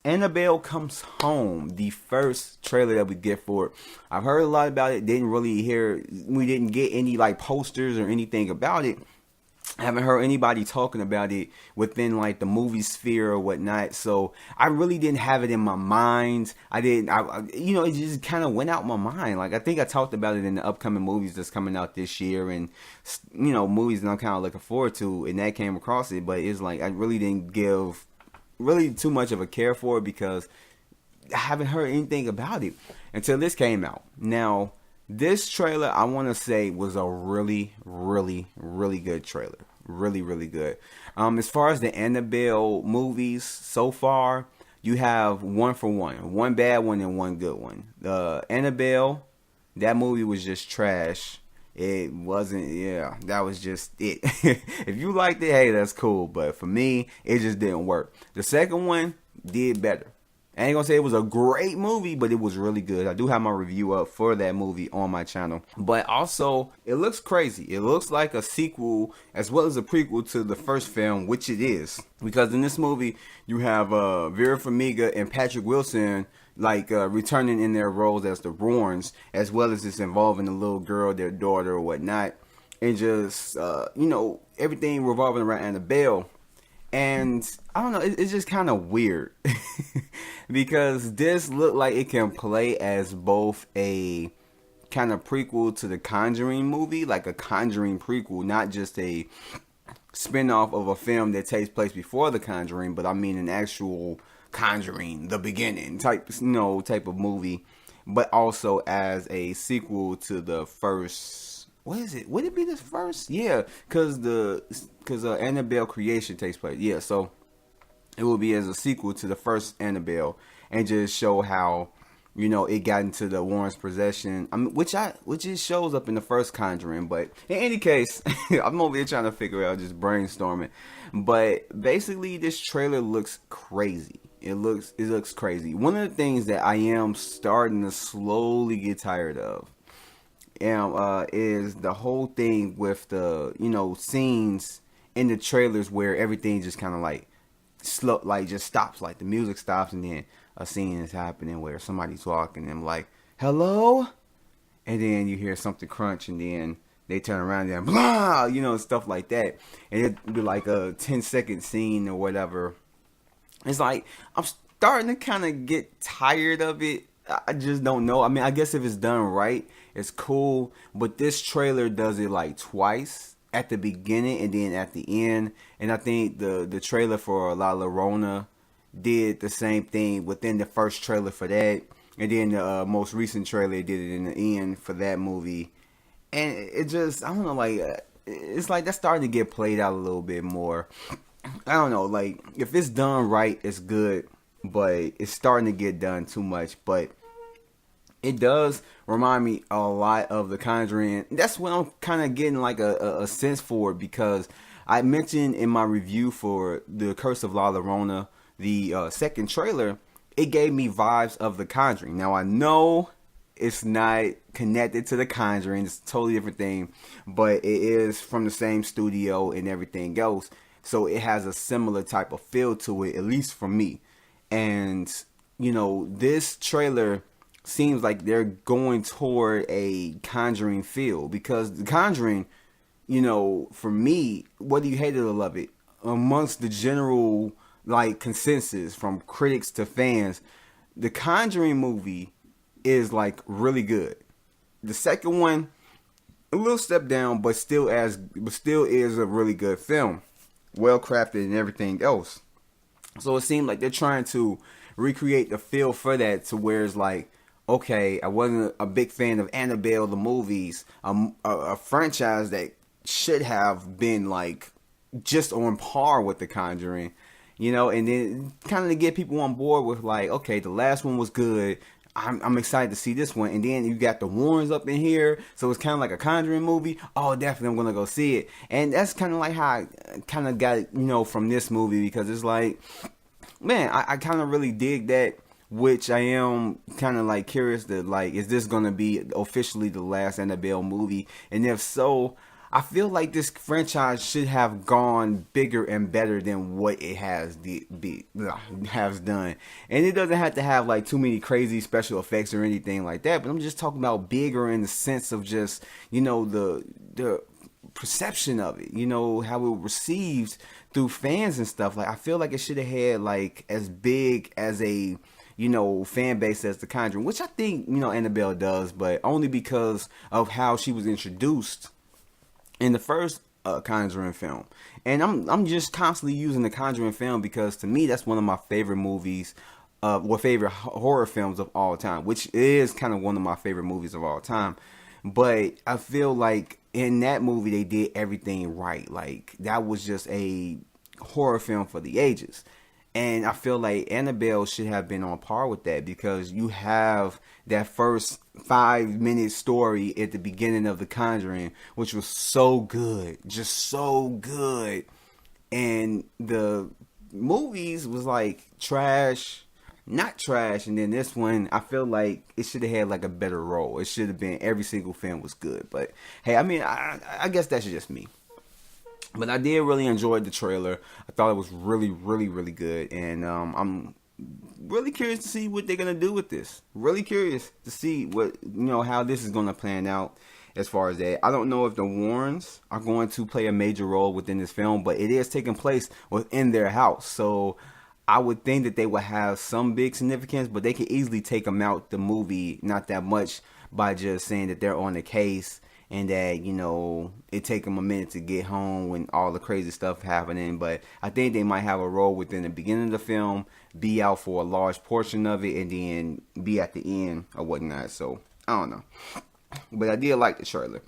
Annabelle Comes Home, the first trailer that we get for it. I've heard a lot about it. We didn't get any like posters or anything about it. I haven't heard anybody talking about it within like the movie sphere or whatnot. So I really didn't have it in my mind. I didn't, it just kind of went out my mind. Like I think I talked about it in the upcoming movies that's coming out this year, and movies that I'm kind of looking forward to. And that came across it, but it's like I really didn't give really too much of a care for it because I haven't heard anything about it until this came out. Now, this trailer I want to say was a really, really, really good trailer. Really, really good. As far as the Annabelle movies so far, you have one for one bad one and one good one. Annabelle, that movie was just trash. It wasn't, yeah, that was just it. If you liked it, hey, that's cool. But for me, it just didn't work. The second one did better. I ain't gonna say it was a great movie, but it was really good. I do have my review up for that movie on my channel. But also, it looks crazy. It looks like a sequel as well as a prequel to the first film, which it is. Because in this movie, you have Vera Farmiga and Patrick Wilson returning in their roles as the Warrens, as well as it's involving the little girl, their daughter or whatnot. And just, everything revolving around Annabelle. And I don't know, it's just kind of weird because this looked like it can play as both a kind of prequel to the Conjuring movie, like a Conjuring prequel, not just a spin-off of a film that takes place before the Conjuring, but I mean an actual Conjuring, the beginning type of movie, but also as a sequel to the first. What is it? Would it be the first? Yeah, because Annabelle creation takes place. Yeah, so it will be as a sequel to the first Annabelle, and just show how it got into the Warren's possession. I mean, which it shows up in the first Conjuring. But in any case, I'm over here trying to figure out, just brainstorming. But basically, this trailer looks crazy. It looks crazy. One of the things that I am starting to slowly get tired of is the whole thing with the scenes in the trailers where everything just kind of like slow, like just stops, like the music stops and then a scene is happening where somebody's walking and like hello, and then you hear something crunch and then they turn around and blah, stuff like that, and it'd be like a 10-second scene or whatever. It's like I'm starting to kind of get tired of it. I just don't know. I mean, I guess if it's done right, it's cool. But this trailer does it like twice, at the beginning and then at the end. And I think the trailer for La Llorona did the same thing within the first trailer for that. And then the most recent trailer did it in the end for that movie. And it just, I don't know, like, it's like that's starting to get played out a little bit more. I don't know, like, if it's done right, it's good. But it's starting to get done too much. But it does remind me a lot of The Conjuring. That's what I'm kind of getting like a sense for, because I mentioned in my review for The Curse of La Llorona, the second trailer, it gave me vibes of The Conjuring. Now I know it's not connected to The Conjuring, it's a totally different thing, but it is from the same studio and everything else. So it has a similar type of feel to it, at least for me. And, this trailer seems like they're going toward a Conjuring feel, because The Conjuring, for me, whether you hate it or love it, amongst the general like consensus from critics to fans, The Conjuring movie is like really good. The second one, a little step down, but still is a really good film, well crafted and everything else. So it seemed like they're trying to recreate the feel for that, to where it's like, okay, I wasn't a big fan of Annabelle the movies, a franchise that should have been like just on par with The Conjuring, and then kind of to get people on board with like, okay, the last one was good. I'm excited to see this one, and then you got the Warrens up in here, so it's kind of like a Conjuring movie. Oh, definitely, I'm gonna go see it, and that's kind of like how I kind of got it, from this movie, because it's like, man, I kind of really dig that, which I am kind of like curious to like, is this gonna be officially the last Annabelle movie, and if so, I feel like this franchise should have gone bigger and better than what it has done. And it doesn't have to have like too many crazy special effects or anything like that. But I'm just talking about bigger in the sense of just, the perception of it. How it received through fans and stuff. Like I feel like it should have had like as big as a fan base as The Conjuring, which I think Annabelle does, but only because of how she was introduced in the first Conjuring film. And I'm just constantly using the Conjuring film because to me that's one of my favorite movies, favorite horror films of all time, which is kind of one of my favorite movies of all time. But I feel like in that movie they did everything right. Like that was just a horror film for the ages. And I feel like Annabelle should have been on par with that because you have that first 5-minute story at the beginning of The Conjuring, which was so good, just so good. And the movies was like trash, not trash. And then this one, I feel like it should have had like a better role. It should have been every single film was good. But hey, I mean, I guess that's just me. But I did really enjoy the trailer. I thought it was really, really, really good. And I'm really curious to see what they're going to do with this. Really curious to see how this is going to plan out as far as that. I don't know if the Warrens are going to play a major role within this film, but it is taking place within their house. So I would think that they would have some big significance, but they could easily take them out the movie, not that much, by just saying that they're on the case. And that, it take them a minute to get home when all the crazy stuff happening. But I think they might have a role within the beginning of the film, be out for a large portion of it, and then be at the end or whatnot. So, I don't know. But I did like the trailer.